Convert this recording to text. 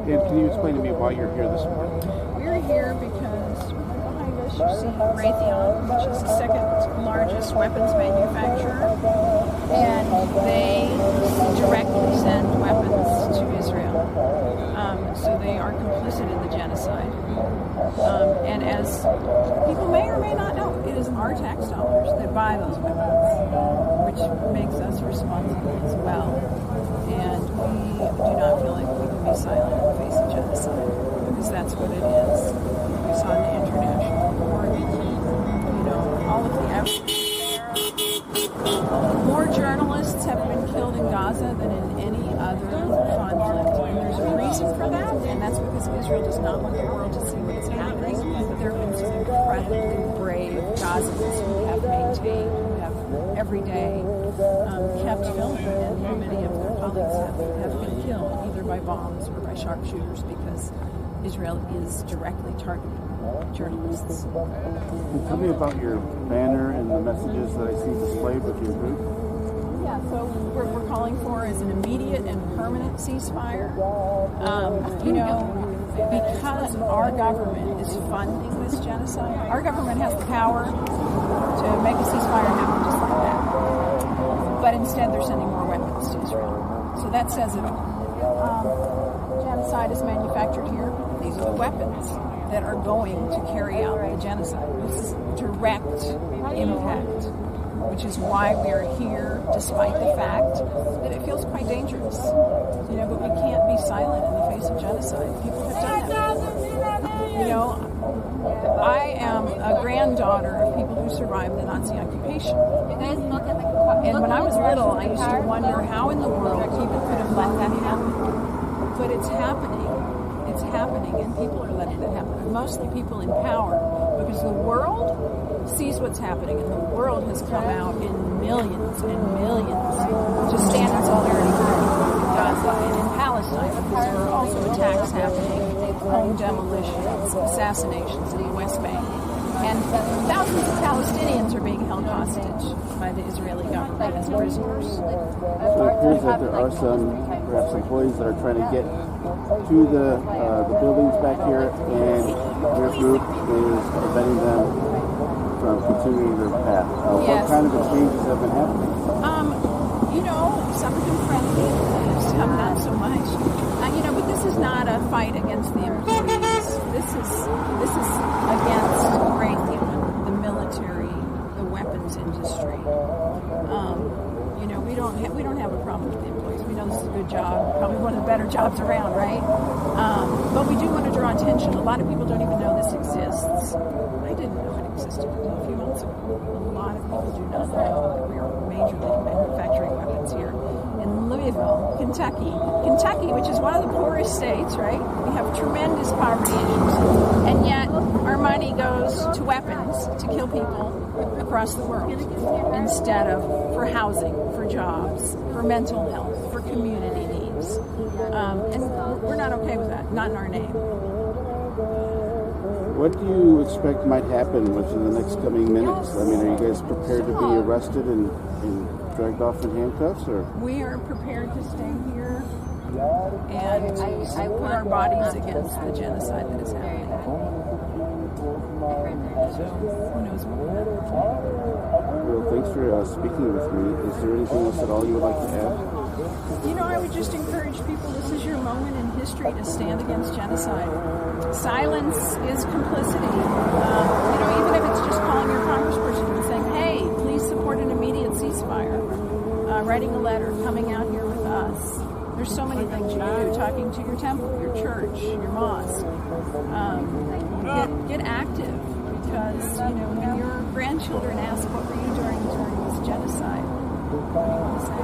And can you explain to me why you're here this morning? We're here because right behind us you see Raytheon, which is the second largest weapons manufacturer, and they directly send weapons to Israel. So they are complicit in the genocide. And as people may or may not know, it is our tax dollars that buy those weapons, which makes us responsible as well. And we do not feel like we can be silent in the face of genocide, because that's what it is. It's on the international court. You know, all of the evidence there. More journalists have been killed in Gaza than in any other conflict. And there's a reason for that, and that's because Israel does not want the world to see what is happening. But there have been some incredibly brave Gazans who have maintained, who have every day kept filming, and many of their colleagues have been killed either by bombs or by sharpshooters because Israel is directly targeting journalists. Tell me about your banner and the messages that I see displayed with your group. Yeah, so what we're calling for is an immediate and permanent ceasefire. You know, because our government is funding this genocide, our government has the power to make a ceasefire happen just like that. But instead they're sending more weapons to Israel. So that says it all. Genocide is manufactured here. These are the weapons that are going to carry out the genocide. This is direct impact, which is why we are here, despite the fact that it feels quite dangerous. You know, but we can't be silent in the face of genocide. People have done that. You know, I am a granddaughter of people who survived the Nazi occupation. And when I was little, I used to wonder how in the world people could have let that happen. But it's happening. It's happening, and people are letting it happen. Mostly people in power, because the world sees what's happening, and the world has come out in millions and millions to stand in solidarity in Gaza and in Palestine, because there are also attacks happening, home demolitions, assassinations in the West Bank. And thousands of Palestinians are being held hostage by the Israeli government as prisoners. So it appears that there are some, perhaps, employees that are trying to get to the buildings back here, and your group is preventing them from continuing their path. What kind of changes have been happening? You know, some have been friendly, some not so much. You know, but this is not a fight against the employees. This is against Raytheon, the military, the weapons industry. You know, we don't have a problem with the employees. We know this is a good job, probably one of the better jobs around, right? But we do want to draw attention. A lot of people don't even know this exists. I didn't know it existed until a few months ago. A lot of people do not know that we are majorly manufacturing weapons here in Louisville, Kentucky. Kentucky, which is one of the poorest states, right? We have tremendous poverty issues. And yet our money goes to weapons to kill people across the world instead of for housing, for jobs, for mental health, for community needs. And we're not okay with that, not in our name. What do you expect might happen within the next coming minutes? I mean, are you guys prepared to be arrested and dragged off in handcuffs? Or we are prepared to stay here and put our bodies against the genocide that is happening. So who knows what will happen. Well, thanks for speaking with me. Is there anything else at all you would like to add? You know, I would just encourage people, this is your moment in history to stand against genocide. Silence is complicity. You know, even if it's just calling your congressperson and saying, hey, please support an immediate ceasefire. Writing a letter, coming out here with us. There's so many things you can do. Talking to your temple, your church, your mosque. Get active, because, you know, when your grandchildren ask, what were you doing during this genocide? What do you want to say?